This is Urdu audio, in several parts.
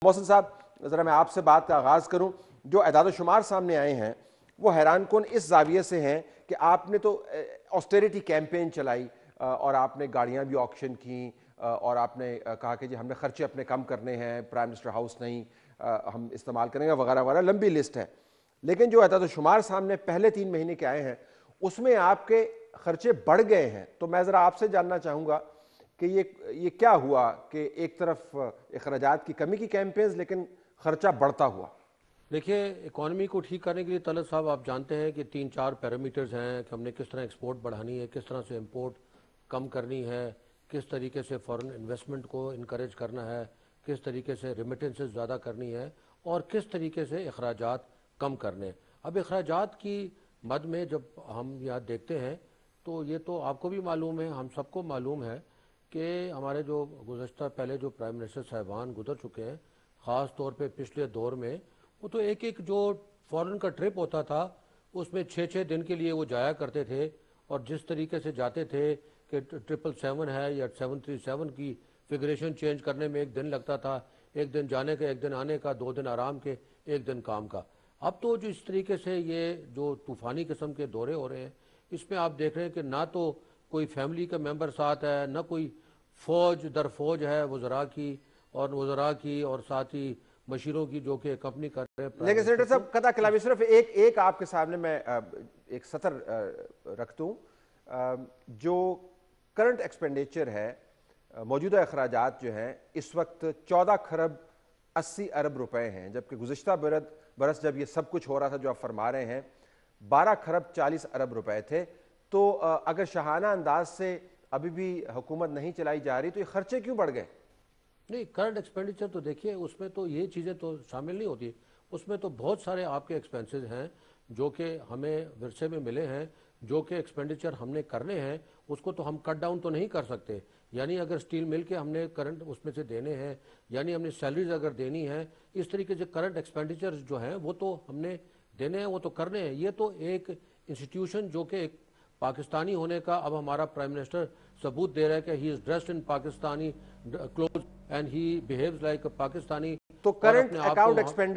محسن صاحب ذرا میں آپ سے بات کا آغاز کروں. جو اعداد و شمار سامنے آئے ہیں وہ حیران کن اس زاویے سے ہیں کہ آپ نے تو آسٹیریٹی کیمپین چلائی اور آپ نے گاڑیاں بھی آکشن کیں اور آپ نے کہا کہ جی ہم نے خرچے اپنے کم کرنے ہیں, پرائم منسٹر ہاؤس نہیں ہم استعمال کریں گے وغیرہ وغیرہ, لمبی لسٹ ہے. لیکن جو اعداد و شمار سامنے پہلے 3 مہینے کے آئے ہیں اس میں آپ کے خرچے بڑھ گئے ہیں. تو میں ذرا آپ سے جاننا چاہوں گا کہ یہ کیا ہوا کہ ایک طرف اخراجات کی کمی کی کیمپینز لیکن خرچہ بڑھتا ہوا؟ دیکھیے, اکانومی کو ٹھیک کرنے کے لیے طلعت صاحب آپ جانتے ہیں کہ 3-4 پیرامیٹرز ہیں کہ ہم نے کس طرح ایکسپورٹ بڑھانی ہے, کس طرح سے امپورٹ کم کرنی ہے, کس طریقے سے فارن انویسٹمنٹ کو انکریج کرنا ہے, کس طریقے سے ریمیٹنسز زیادہ کرنی ہے اور کس طریقے سے اخراجات کم کرنے. اب اخراجات کی مد میں جب ہم یہاں دیکھتے ہیں تو یہ تو آپ کو بھی معلوم ہے, ہم سب کو معلوم ہے کہ ہمارے جو گزشتہ پہلے جو پرائم منسٹر صاحبان گزر چکے ہیں, خاص طور پہ پچھلے دور میں, وہ تو ایک جو فورن کا ٹرپ ہوتا تھا اس میں 6 دن کے لیے وہ جایا کرتے تھے, اور جس طریقے سے جاتے تھے کہ 777 ہے یا 737 کی فگریشن چینج کرنے میں 1 دن لگتا تھا, 1 دن جانے کا 1 دن آنے کا, 2 دن آرام کے 1 دن کام کا. اب تو جو اس طریقے سے یہ جو طوفانی قسم کے دورے ہو رہے ہیں اس میں آپ دیکھ رہے ہیں کہ نہ تو کوئی فیملی کا ممبر ساتھ ہے, نہ کوئی فوج در فوج ہے وزراء کی اور ساتھ ہی مشیروں کی جو کہ کمپنی کر رہے ہیں. لیکن سینیٹر صاحب قطع کلامی صرف ایک آپ کے سامنے میں ایک سطر رکھتا ہوں. جو کرنٹ ایکسپینڈیچر ہے, موجودہ اخراجات جو ہیں اس وقت 14 خرب 80 ارب روپے ہیں, جبکہ گزشتہ برس جب یہ سب کچھ ہو رہا تھا جو آپ فرما رہے ہیں 12 خرب 40 ارب روپے تھے. تو اگر شاہانہ انداز سے ابھی بھی حکومت نہیں چلائی جا رہی تو یہ خرچے کیوں بڑھ گئے؟ نہیں, کرنٹ ایکسپینڈیچر تو دیکھیے اس میں تو یہ چیزیں تو شامل نہیں ہوتی, اس میں تو بہت سارے آپ کے ایکسپینسز ہیں جو کہ ہمیں ورثے میں ملے ہیں, جو کہ ایکسپینڈیچر ہم نے کرنے ہیں اس کو تو ہم کٹ ڈاؤن تو نہیں کر سکتے. یعنی اگر سٹیل مل کے ہم نے کرنٹ اس میں سے دینے ہیں, یعنی ہم نے سیلریز اگر دینی ہیں, اس طریقے سے کرنٹ ایکسپینڈیچر جو ہیں وہ تو ہم نے دینے ہیں, وہ تو کرنے ہیں. یہ تو ایک انسٹیٹیوشن جو کہ ایک پاکستانی ہونے کا اب ہمارا پرائم منسٹر ثبوت دے رہا ہے کہ he is dressed in Pakistani clothes and he behaves like Pakistani. تو کرنٹ اکاؤنٹ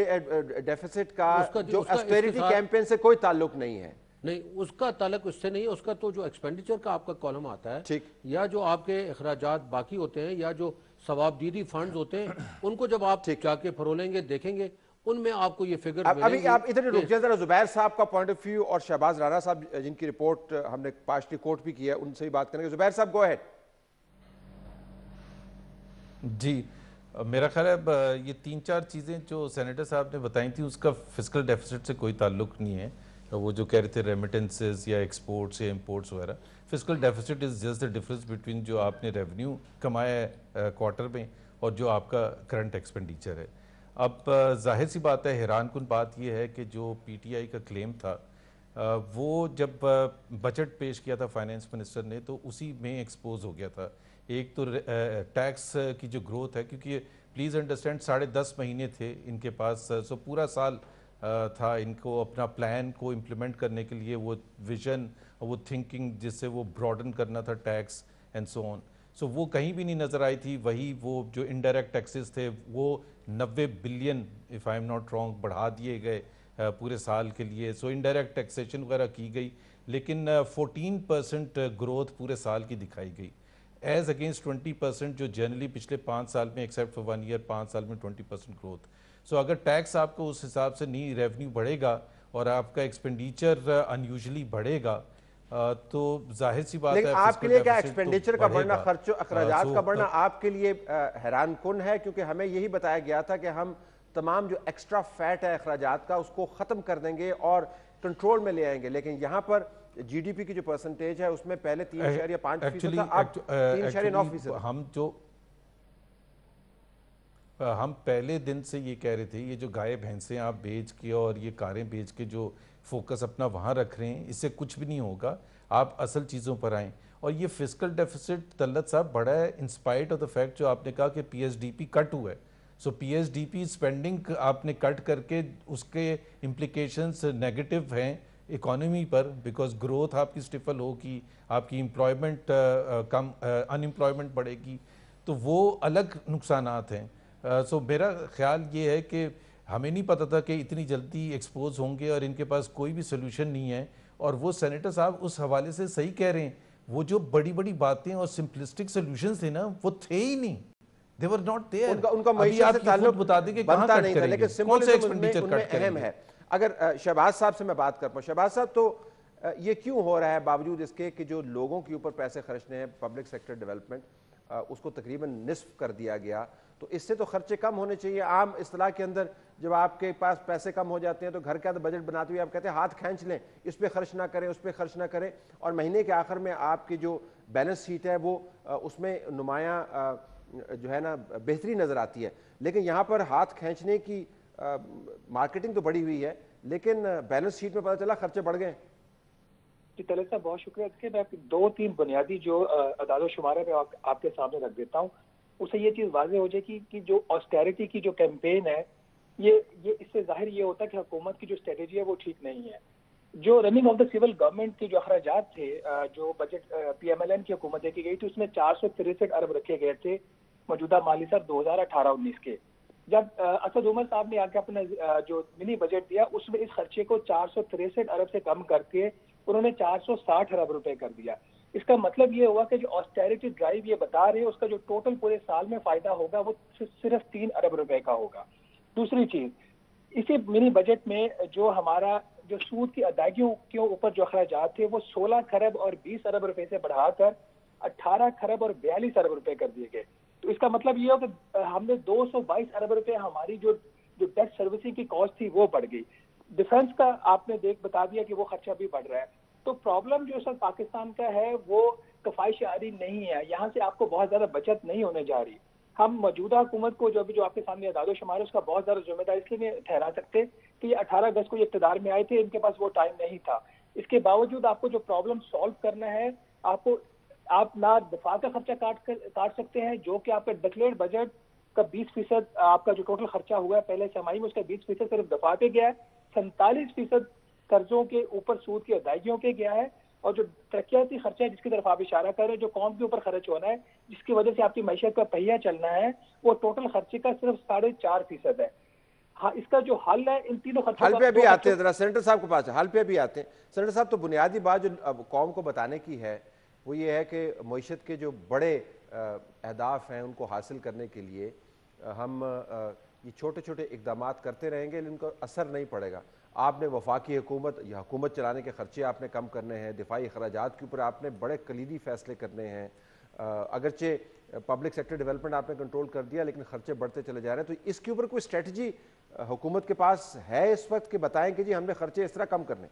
ڈیفیسٹ کا جو آسٹیریٹی کیمپین سے کوئی تعلق نہیں ہے؟ نہیں, اس کا تعلق اس سے نہیں ہے. اس کا تو جو ایکسپینڈیچر کا آپ کا کالم آتا ہے یا جو آپ کے اخراجات باقی ہوتے ہیں یا جو ثوابدیدی فنڈز ہوتے ہیں ان کو جب آپ جا کے پھرولیں گے دیکھیں گے ان میں آپ کو یہ فگر ملیں گے. ابھی آپ ادھر ہی رک جائیں ذرا, زبیر صاحب کا پوائنٹ آف ویو اور شہباز رانا صاحب جن کی رپورٹ ہم نے پارشلی کوٹ بھی کی ہے ان سے ہی بات کریں گے. زبیر صاحب گو اہیڈ. جی, میرا خیال ہے یہ 3-4 چیزیں جو سینیٹر صاحب نے بتائیں تھیں اس کا فسکل ڈیفیسٹ سے کوئی تعلک نہیں ہے. وہ جو کہہ رہے تھے ریمیٹنسز یا ایکسپورٹس یا امپورٹس وغیرہ, fiscal deficits is just the difference between جو آپ نے ریونیو کمایا ہے کوارٹر میں اور جو آپ کا کرنٹ ایکسپینڈیچر ہے. اب ظاہر سی بات ہے, حیران کن بات یہ ہے کہ جو پی ٹی آئی کا کلیم تھا وہ جب بجٹ پیش کیا تھا فائنینس منسٹر نے تو اسی میں ایکسپوز ہو گیا تھا. ایک تو ٹیکس کی جو گروتھ ہے, کیونکہ پلیز انڈرسٹینڈ 10.5 مہینے تھے ان کے پاس, سو پورا سال تھا ان کو اپنا پلان کو امپلیمنٹ کرنے کے لیے, وہ ویژن وہ تھنکنگ جس سے وہ براڈن کرنا تھا ٹیکس اینڈ سو آن. سو وہ کہیں بھی نہیں نظر آئی تھی. وہی وہ جو انڈائریکٹ ٹیکسز تھے وہ 90 billion if I am not wrong بڑھا دیے گئے پورے سال کے لیے. سو انڈائریکٹ ٹیکسیشن وغیرہ کی گئی لیکن 14% گروتھ پورے سال کی دکھائی گئی ایز اگینسٹ 20% جو جنرلی پچھلے 5 سال میں ایکسیپٹ فار 1 ایئر 5 سال میں 20% گروتھ. سو اگر ٹیکس آپ کو اس حساب سے نہیں ریونیو بڑھے گا اور آپ کا ایکسپینڈیچر انیوژلی بڑھے گا تو ظاہر سی بات ہے لیکن آپ کے لیے کیا ایکسپینڈیچر کا بڑھنا, خرچ و اخراجات کا بڑھنا آپ کے لیے حیران کن ہے؟ کیونکہ ہمیں یہی بتایا گیا تھا کہ ہم تمام جو ایکسٹرا فیٹ ہے اخراجات کا اس کو ختم کر دیں گے اور کنٹرول میں لے آئیں گے, لیکن یہاں پر جی ڈی پی کی جو پرسنٹیج ہے اس میں پہلے 3.5% تھا, اب 3.9%. ہم پہلے دن سے یہ کہہ رہے تھے یہ جو گائے بھینسیں آپ بیچ کے اور یہ کاریں بیچ کے جو فوکس اپنا وہاں رکھ رہے ہیں اس سے کچھ بھی نہیں ہوگا, آپ اصل چیزوں پر آئیں. اور یہ فسکل ڈیفیسٹ طلعت صاحب بڑا ہے انسپائٹ آف دا فیکٹ جو آپ نے کہا کہ پی ایس ڈی پی کٹ ہوا ہے. So P S D P spending آپ نے کٹ کر کے اس کے امپلیکیشنز نیگیٹو ہیں اکانومی پر, بیکاز گروتھ آپ کی سٹیفل ہوگی, آپ کی امپلائمنٹ کم, ان امپلائمنٹ بڑھے گی, تو وہ الگ نقصانات ہیں. سو میرا خیال یہ ہے کہ ہمیں نہیں پتا تھا کہ اتنی جلدی ایکسپوز ہوں گے اور ان کے پاس کوئی بھی سلوشن نہیں ہے. اور وہ سینیٹر صاحب اس حوالے سے صحیح کہہ رہے ہیں, وہ جو بڑی بڑی باتیں اور سمپلسٹک سلوشنز تھے نا وہ تھے ہی نہیں. They were not there. ان کا معیشت سے تعلق بتا دیں کہ کہاں بنتا کٹ نہیں تھا, کریں گے, لیکن کون سے سمبولزم ایکسپینڈیچر ان میں کٹ کریں اہم گے. ہے. اگر شہباز صاحب سے میں بات کر پاؤں, شہباز صاحب تو یہ کیوں ہو رہا ہے باوجود اس کے کہ جو لوگوں کے اوپر پیسے خرچنے ہیں پبلک سیکٹر ڈیولپمنٹ اس کو تقریباً نصف کر دیا گیا, تو اس سے تو خرچے کم ہونے چاہیے. عام اصطلاح کے اندر جب آپ کے پاس پیسے کم ہو جاتے ہیں تو گھر کا بجٹ بناتے ہوئے آپ کہتے ہیں ہاتھ کھینچ لیں, اس پہ خرچ نہ کریں, اس پہ خرچ نہ کریں, اور مہینے کے آخر میں آپ کی جو بیلنس شیٹ ہے وہ اس میں نمایاں جو ہے نا بہتری نظر آتی ہے. لیکن یہاں پر ہاتھ کھینچنے کی مارکیٹنگ تو بڑی ہوئی ہے لیکن بیلنس شیٹ میں پتہ چلا خرچے بڑھ گئے. جی طلعت صاحب بہت شکریہ. اس کے میں 2-3 بنیادی جو اعداد و شمار ہے میں آپ کے سامنے رکھ دیتا ہوں. اس سے یہ چیز واضح ہو جائے کہ جو آسٹیرٹی کی جو کیمپین ہے یہ اس سے ظاہر یہ ہوتا ہے کہ حکومت کی جو اسٹریٹجی ہے وہ ٹھیک نہیں ہے. جو running of the civil government کے جو اخراجات تھے, جو budget P M L N کی حکومت کی گئی تھی, اس میں 463 ارب رکھے گئے تھے موجودہ مالی سال 2018-19 کے. جب اسد عمر صاحب نے آ کے اپنا جو منی بجٹ دیا اس میں اس خرچے کو 463 ارب سے کم کر کے انہوں نے 460 ارب روپے کر دیا. اس کا مطلب یہ ہوا کہ جو آسٹیرٹی ڈرائیو یہ بتا رہے ہیں اس کا جو ٹوٹل پورے سال میں فائدہ ہوگا وہ صرف 3 ارب روپے کا ہوگا. دوسری چیز, اسی منی بجٹ میں جو ہمارا جو سود کی ادائیگیوں کے اوپر جو اخراجات تھے وہ 16 کھرب اور 20 ارب روپے سے بڑھا کر 18 کھرب اور 42 ارب روپے کر دیے گئے. تو اس کا مطلب یہ ہو کہ ہم نے 222 ارب روپے ہماری جو ڈیٹ سروسنگ کی کاسٹ تھی وہ بڑھ گئی. ڈیفنس کا آپ نے بتا دیا کہ وہ خرچہ بھی بڑھ رہا ہے. تو پرابلم جو سر پاکستان کا ہے وہ کفائش آری نہیں ہے, یہاں سے آپ کو بہت زیادہ بچت نہیں ہونے جا رہی. ہم موجودہ حکومت کو جو آپ کے سامنے اعداد و شمار ہے اس کا بہت زیادہ ذمہ دار اس لیے ٹھہرا سکتے کہ یہ 18 اگست کو یہ اقتدار میں آئے تھے, ان کے پاس وہ ٹائم نہیں تھا. اس کے باوجود آپ کو جو پرابلم سالو کرنا ہے, آپ نہ دفاع کا خرچہ کاٹ سکتے ہیں جو کہ آپ کا ڈکلیئرڈ بجٹ کا 20% آپ کا جو ٹوٹل خرچہ ہوا ہے پہلے سرمائی میں اس کا 20% صرف دفاع پہ گیا ہے, 47% قرضوں کے اوپر سود کی ادائیگیوں کے گیا ہے, اور جو ترقیاتی خرچہ ہے جس کی طرف آپ اشارہ کر رہے ہیں جو قوم کے اوپر خرچ ہونا ہے جس کی وجہ سے آپ کی معیشت کا پہیہ چلنا ہے وہ ٹوٹل خرچے کا صرف 4.5% ہے. ہاں, اس کا جو حل ہے ان تینوں خرچوں حل پہ بھی آتے ہیں, ذرا سینیٹر صاحب کے پاس حل پہ بھی آتے ہیں. سینیٹر صاحب, تو بنیادی بات جو قوم کو بتانے کی ہے وہ یہ ہے کہ معیشت کے جو بڑے اہداف ہیں ان کو حاصل کرنے کے لیے ہم یہ چھوٹے چھوٹے اقدامات کرتے رہیں گے لیکن ان کا اثر نہیں پڑے گا. آپ نے وفاقی حکومت یا حکومت چلانے کے خرچے آپ نے کم کرنے ہیں, دفاعی اخراجات کے اوپر آپ نے بڑے کلیدی فیصلے کرنے ہیں. اگرچہ پبلک سیکٹر ڈیولپمنٹ آپ نے کنٹرول کر دیا لیکن خرچے بڑھتے چلے جا رہے ہیں, تو اس کے اوپر کوئی اسٹریٹجی حکومت کے پاس ہے اس وقت کہ بتائیں کہ جی ہم نے خرچے اس طرح کم کرنے؟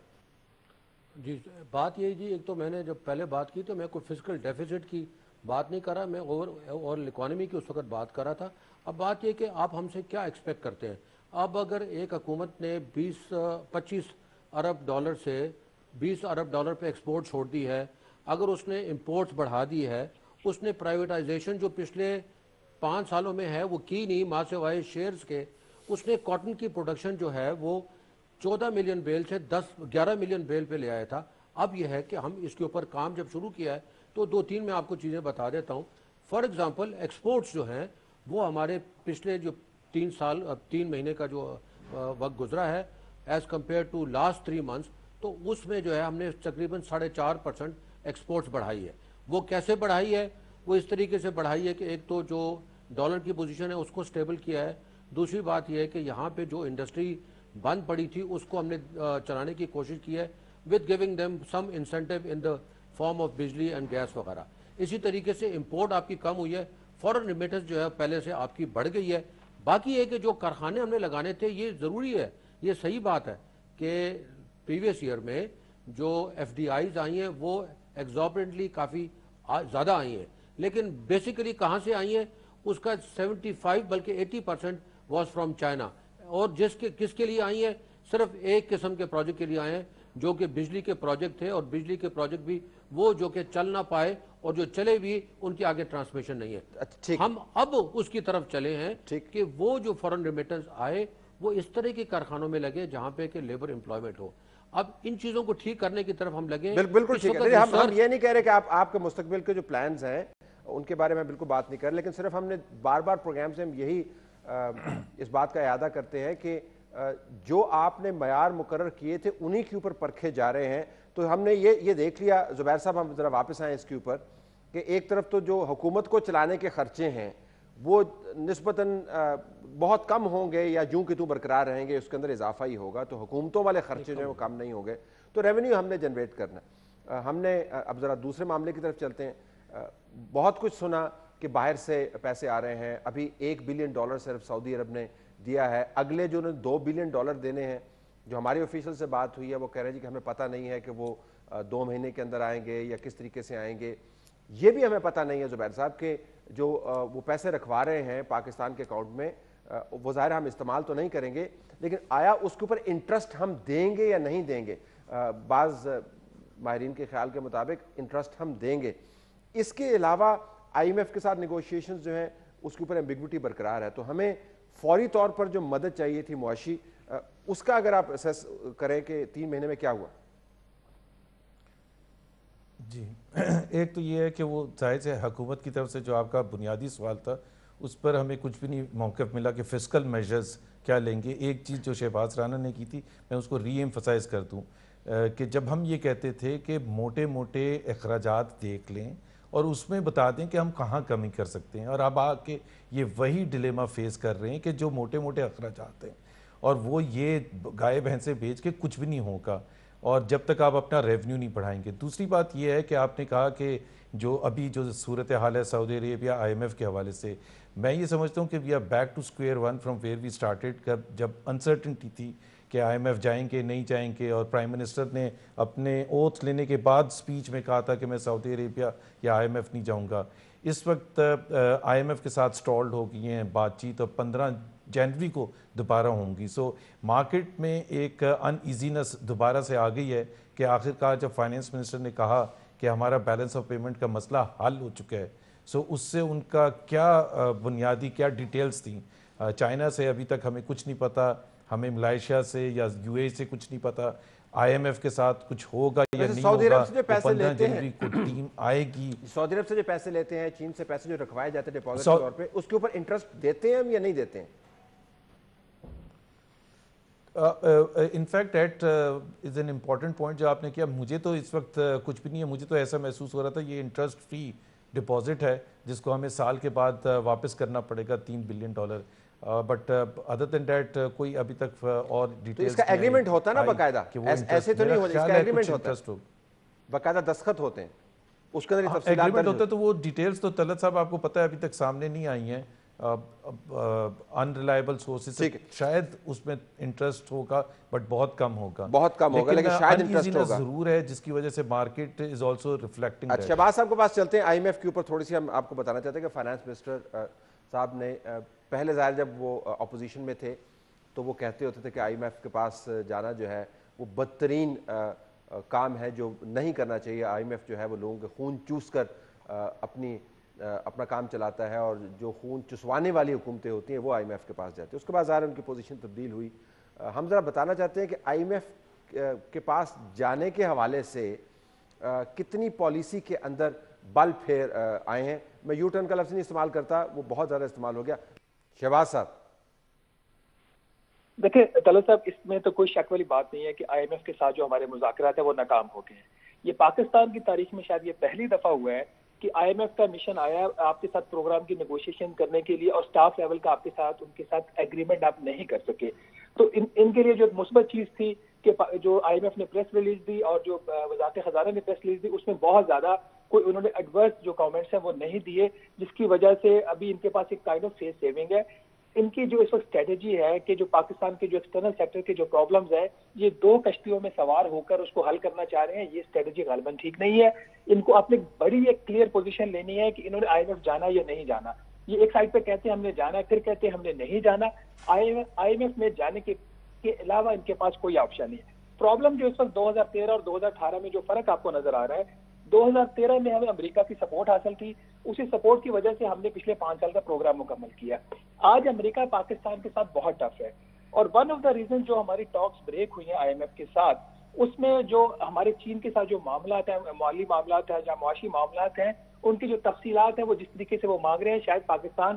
جی بات یہ جی, ایک تو میں نے جب پہلے بات کی تو میں کوئی فسکل ڈیفیسٹ کی بات نہیں کر رہا, میں اوور اکانومی کی اس وقت بات کر رہا تھا. اب بات یہ کہ آپ ہم سے کیا ایکسپیکٹ کرتے ہیں. اب اگر ایک حکومت نے 25 ارب ڈالر سے 20 ارب ڈالر پہ ایکسپورٹ چھوڑ دی ہے, اگر اس نے امپورٹس بڑھا دی ہے, اس نے پرائیویٹائزیشن جو پچھلے 5 سالوں میں ہے وہ کی نہیں ماں سوائے شیئرز کے, اس نے کاٹن کی پروڈکشن جو ہے وہ 14 ملین بیل سے 11 ملین بیل پہ لے آیا تھا. اب یہ ہے کہ ہم اس کے اوپر کام جب شروع کیا ہے تو 2-3 میں آپ کو چیزیں بتا دیتا ہوں. فار ایگزامپل ایکسپورٹس جو ہیں وہ ہمارے پچھلے جو 3 مہینے کا جو وقت گزرا ہے as compare to last 3 months, تو اس میں جو ہے ہم نے تقریباً 4.5% ایکسپورٹس بڑھائی ہے. وہ کیسے بڑھائی ہے؟ وہ اس طریقے سے بڑھائی ہے کہ ایک تو جو ڈالر کی پوزیشن ہے اس کو سٹیبل کیا ہے. دوسری بات یہ ہے کہ یہاں پہ جو انڈسٹری بند پڑی تھی اس کو ہم نے چلانے کی کوشش کی ہے with giving them some incentive in the form of بجلی اینڈ گیس وغیرہ. اسی طریقے سے امپورٹ آپ کی کم ہوئی ہے, فورن ریمیٹنس جو ہے پہلے سے آپ کی بڑھ گئی ہے. باقی یہ کہ جو کارخانے ہم نے لگانے تھے یہ ضروری ہے, یہ صحیح بات ہے کہ پریویس ایئر میں جو ایف ڈی آئیز آئی ہیں وہ ایگزوربنٹلی کافی زیادہ آئی ہیں, لیکن بیسیکلی کہاں سے آئی ہیں اس کا 75 بلکہ 80% واز فرام چائنا. اور کس کے لیے آئی ہیں؟ صرف ایک قسم کے پروجیکٹ کے لیے آئے ہیں جو کہ بجلی کے پروجیکٹ تھے, اور بجلی کے پروجیکٹ بھی وہ جو کہ چل نہ پائے اور جو چلے بھی ان کی آگے ٹرانسمیشن نہیں ہے. ہم اب اس کی طرف چلے ہیں کہ وہ جو فورن ریمیٹنس آئے وہ اس طرح کے کارخانوں میں لگے جہاں پہ کہ لیبر امپلائمنٹ ہو. اب ان چیزوں کو ٹھیک کرنے کی طرف ہم لگے. بالکل ٹھیک ہے, ہم یہ نہیں کہہ رہے کہ آپ کے مستقبل کے جو پلانز ہیں ان کے بارے میں بالکل بات نہیں کر رہے, لیکن صرف ہم نے بار بار پروگرام سے ہم یہی اس بات کا اعادہ کرتے ہیں کہ جو آپ نے معیار مقرر کیے تھے انہی کے اوپر پرکھے جا رہے ہیں. تو ہم نے یہ دیکھ لیا زبیر صاحب, ہم ذرا واپس آئیں اس کے اوپر, کہ ایک طرف تو جو حکومت کو چلانے کے خرچے ہیں وہ نسبتاً بہت کم ہوں گے یا جوں کہ تو برقرار رہیں گے, اس کے اندر اضافہ ہی ہوگا, تو حکومتوں والے خرچے جو ہیں وہ کم نہیں ہوں گے, تو ریونیو ہم نے جنریٹ کرنا. ہم نے اب ذرا دوسرے معاملے کی طرف چلتے ہیں. بہت کچھ سنا کہ باہر سے پیسے آ رہے ہیں, ابھی $1 بلین صرف سعودی عرب نے دیا ہے, اگلے جو انہوں نے $2 بلین دینے ہیں, جو ہماری آفیشل سے بات ہوئی ہے وہ کہہ رہے ہیں کہ ہمیں پتہ نہیں ہے کہ وہ 2 مہینے کے اندر آئیں گے یا کس طریقے سے آئیں گے. یہ بھی ہمیں پتہ نہیں ہے زبیر صاحب کہ جو وہ پیسے رکھوا رہے ہیں پاکستان کے اکاؤنٹ میں, وہ ظاہر ہم استعمال تو نہیں کریں گے, لیکن آیا اس کے اوپر انٹرسٹ ہم دیں گے یا نہیں دیں گے؟ بعض ماہرین کے خیال کے مطابق انٹرسٹ ہم دیں گے. اس کے علاوہ IMF کے ساتھ نیگوشیشنز جو ہیں اس کے اوپر ایمبیگوٹی برقرار ہے, تو ہمیں فوری طور پر جو مدد چاہیے تھی معاشی, اس کا اگر آپ اسیس کریں کہ 3 مہینے میں کیا ہوا؟ جی, ایک تو یہ ہے کہ وہ ظاہر سے حکومت کی طرف سے جو آپ کا بنیادی سوال تھا اس پر ہمیں کچھ بھی نہیں موقف ملا کہ فسکل میجرز کیا لیں گے. ایک چیز جو شہباز رانا نے کی تھی میں اس کو ری ایمفسائز کر دوں کہ جب ہم یہ کہتے تھے کہ موٹے موٹے اخراجات دیکھ لیں اور اس میں بتا دیں کہ ہم کہاں کمی کر سکتے ہیں, اور اب آ کے یہ وہی ڈیلیما فیس کر رہے ہیں کہ جو موٹے موٹے اخراجات ہیں اور وہ یہ گائے بھینسیں بیچ کے کچھ بھی نہیں ہوگا, اور جب تک آپ اپنا ریونیو نہیں بڑھائیں گے. دوسری بات یہ ہے کہ آپ نے کہا کہ جو ابھی جو صورتحال ہے سعودی عرب یا IMF کے حوالے سے, میں یہ سمجھتا ہوں کہ we are back to square one from where we started. جب انسرٹنٹی تھی کہ IMF جائیں گے نہیں جائیں گے, اور پرائم منسٹر نے اپنے اوتھ لینے کے بعد سپیچ میں کہا تھا کہ میں سعودی عربیہ یا IMF نہیں جاؤں گا. اس وقت IMF کے ساتھ سٹالڈ ہو گئی ہیں بات چیت, اور 15 جنوری کو دوبارہ ہوں گی. سو مارکیٹ میں ایک ان ایزینس دوبارہ سے آ گئی ہے کہ آخر کار جب فائنینس منسٹر نے کہا کہ ہمارا بیلنس آف پیمنٹ کا مسئلہ حل ہو چکا ہے, سو اس سے ان کا کیا بنیادی کیا ڈیٹیلز تھیں. چائنا سے ابھی تک ہمیں کچھ نہیں پتا, ہمیں ملائیشیا سے یا UAE سے کچھ نہیں پتا, IMF کے ساتھ کچھ ہوگا یا نہیں سعودی ہوگا. عرب سے جو پیسے 15 لیتے ہیں, جنوری کو ٹیم آئے گی. سعودی عرب سے جو پیسے لیتے ہیں, چین سے پیسے جو رکھوائے جاتے ہیں ڈپازٹ کے طور پہ, اس کے اوپر انٹرسٹ دیتے ہیں ہم یا نہیں دیتے ہیں؟ In fact it is an important point جو آپ نے کیا. مجھے تو اس وقت کچھ بھی نہیں ہے, مجھے تو ایسا محسوس ہو رہا تھا یہ انٹرسٹ فری ڈپازٹ ہے جس کو ہمیں سال کے بعد واپس کرنا پڑے گا $3 billion. But other than that کوئی ابھی تک اور ڈیٹیلز. تو اس کا ایگریمنٹ ہوتا نا باقاعدہ, ایسے تو نہیں ہوتا, اس کا ایگریمنٹ ہوتا ہے, باقاعدہ دستخط ہوتے ہیں, اس کے اندر تفصیلات ایگریمنٹ ہوتا ہے. تو وہ ڈیٹیلز تو طلعت صاحب آپ کو پتہ ہے ابھی تک سامنے نہیں آئی ہیں. انریلائبل سورسز سے شاید اس میں انٹرسٹ ہوگا بٹ بہت کم ہوگا, بہت کم ہوگا, لیکن شاید انٹرسٹ ہوگا ضرور ہے جس کی وجہ سے مارکیٹ از آلسو ریفلیکٹنگ. اچھا, شہباز صاحب کے پاس چلتے ہیں. IMF کے اوپر تھوڑی سی ہم آپ کو بتانا چاہتے ہیں کہ فائنانس منسٹر صاحب نے پہلے ظاہر جب وہ اپوزیشن میں تھے تو وہ کہتے ہوتے تھے کہ IMF کے پاس جانا جو ہے وہ بدترین کام ہے جو نہیں کرنا چاہیے. IMF جو ہے وہ لوگوں کے خون چوس کر اپنا کام چلاتا ہے, اور جو خون چسوانے والی حکومتیں ہوتی ہیں وہ IMF کے پاس جاتی ہیں. اس کے بعد ظاہر ان کی پوزیشن تبدیل ہوئی. ہم ذرا بتانا چاہتے ہیں کہ IMF کے پاس جانے کے حوالے سے کتنی پالیسی کے اندر بل پھیر آئے ہیں. میں یو ٹرن کا لفظ نہیں استعمال کرتا, وہ بہت زیادہ استعمال ہو گیا. شہباز صاحب دیکھیں طلعت صاحب, اس میں تو کوئی شک والی بات نہیں ہے کہ IMF کے ساتھ جو ہمارے مذاکرات ہیں وہ ناکام ہو گئے ہیں. یہ پاکستان کی تاریخ میں شاید یہ پہلی دفعہ ہوا ہے کہ IMF کا مشن آیا آپ کے ساتھ پروگرام کی نیگوشیشن کرنے کے لیے, اور سٹاف لیول کا آپ کے ساتھ ان کے ساتھ ایگریمنٹ آپ نہیں کر سکے. تو ان کے لیے جو مثبت چیز تھی کہ جو IMF نے پریس ریلیز دی اور جو وزارت خزانہ نے پریس ریلیز دی, اس میں بہت زیادہ کوئی انہوں نے ایڈورس جو کامنٹس ہیں وہ نہیں دیے, جس کی وجہ سے ابھی ان کے پاس ایک کائنڈ آف فیس سیونگ ہے. ان کی جو اس وقت اسٹریٹجی ہے کہ جو پاکستان کے جو ایکسٹرنل سیکٹر کے جو پرابلمز ہیں یہ 2 کشتیوں میں سوار ہو کر اس کو حل کرنا چاہ رہے ہیں. یہ اسٹریٹجی غالباً ٹھیک نہیں ہے. ان کو اپنی بڑی ایک کلیئر پوزیشن لینی ہے کہ انہوں نے IMF جانا یا نہیں جانا. یہ ایک سائڈ پہ کہتے ہیں ہم نے جانا ہے, پھر کہتے ہیں ہم نے نہیں جانا. IMF میں جانے کے علاوہ ان کے پاس کوئی آپشن نہیں ہے. پرابلم جو اس وقت 2013 اور 2018 میں جو فرق آپ کو نظر آ رہا ہے, 2013 میں ہمیں امریکہ کی سپورٹ حاصل تھی, اسی سپورٹ کی وجہ سے ہم نے پچھلے 5 سال کا پروگرام مکمل کیا. آج امریکہ پاکستان کے ساتھ بہت ٹف ہے, اور ون آف دا ریزن جو ہماری ٹاکس بریک ہوئی ہیں IMF کے ساتھ, اس میں جو ہمارے چین کے ساتھ جو معاملات ہیں, مالی معاملات ہیں یا معاشی معاملات ہیں, ان کی جو تفصیلات ہیں وہ جس طریقے سے وہ مانگ رہے ہیں شاید پاکستان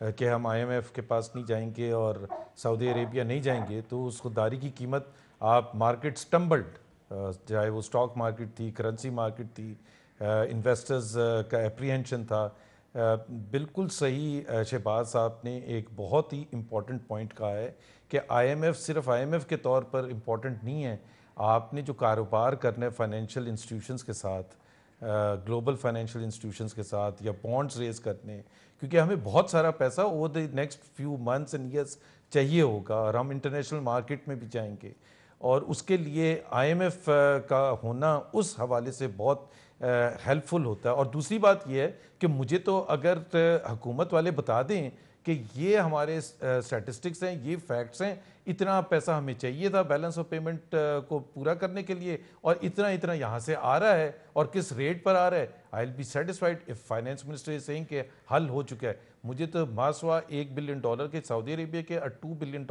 کہ ہم IMF کے پاس نہیں جائیں گے اور سعودی عربیہ نہیں جائیں گے، تو اس خودداری کی قیمت آپ مارکیٹ سٹمبلڈ، چاہے وہ سٹاک مارکیٹ تھی، کرنسی مارکیٹ تھی، انویسٹرز کا اپریہنشن تھا. بالکل صحیح شہباز صاحب نے ایک بہت ہی امپورٹنٹ پوائنٹ کہا ہے کہ IMF صرف IMF کے طور پر امپورٹنٹ نہیں ہے. آپ نے جو کاروبار کرنا ہے فائنینشیل انسٹیٹیوشنز کے ساتھ، گلوبل فائنینشیل انسٹیٹیوشنز کے ساتھ، یا بانڈز ریز کرنے، کیونکہ ہمیں بہت سارا پیسہ over the next few months and years چاہیے ہوگا، اور ہم انٹرنیشنل مارکیٹ میں بھی جائیں گے، اور اس کے لیے IMF کا ہونا اس حوالے سے بہت ہیلپ فل ہوتا ہے. اور دوسری بات یہ ہے کہ مجھے تو اگر حکومت والے بتا دیں کہ یہ ہمارے اسٹیٹسٹکس ہیں، یہ فیکٹس ہیں، اتنا پیسہ ہمیں چاہیے تھا بیلنس آف پیمنٹ کو پورا کرنے کے لیے، اور اتنا یہاں سے آ رہا ہے اور کس ریٹ پر آ رہا ہے، I will be satisfied if finance minister is saying کہ حل ہو چکا ہے. مجھے تو ماسوا $1 بلین کے سعودی عربیہ کے اور $2 بلین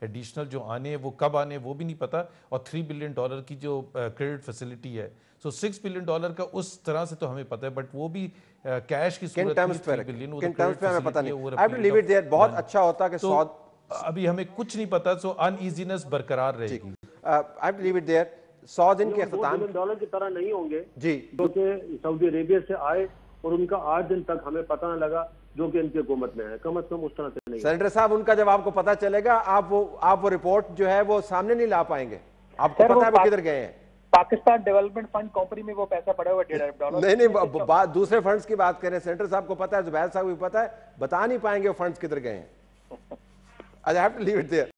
ایڈیشنل جو آنے ہیں وہ کب آنے وہ بھی نہیں پتا، اور $3 بلین کی جو کریڈٹ فیسلٹی ہے، سو $6 بلین کا اس طرح سے تو ہمیں پتا ہے، بٹ وہ بھی کیش کی صورت میں $3 بلین، کن ٹرمز پہ ہمیں پتہ نہیں. I have to leave it there. بہت اچھا ہوتا کہ سعود ابھی ہمیں کچھ نہیں پتا، سو ان ایزینس برقرار رہے گی. I have to leave it there. 100 دن کے اختتام $2 بلین کی طرح نہیں ہوں گے جی، کیونکہ سعودی عربیہ سے آئے اور ان کا 8 دن تک ہمیں پتہ نہ لگا، جو کہ ان کی حکومت میں ہے. کم از کم اس طرح سے نہیں. سینیٹر صاحب، ان کا جب آپ کو پتہ چلے گا، آپ وہ رپورٹ جو ہے وہ سامنے نہیں لا پائیں گے. آپ کو پتہ ہے وہ کدھر گئے ہیں. پاکستان ڈیولپمنٹ فنڈ کمپنی میں وہ پیسہ پڑا ہوا $1.5 نہیں، دوسرے فنڈز کی بات کریں. سینیٹر صاحب کو پتہ ہے، زبیر صاحب کو بھی پتہ ہے، بتا نہیں پائیں گے وہ فنڈز کدھر گئے ہیں. I have to leave it there.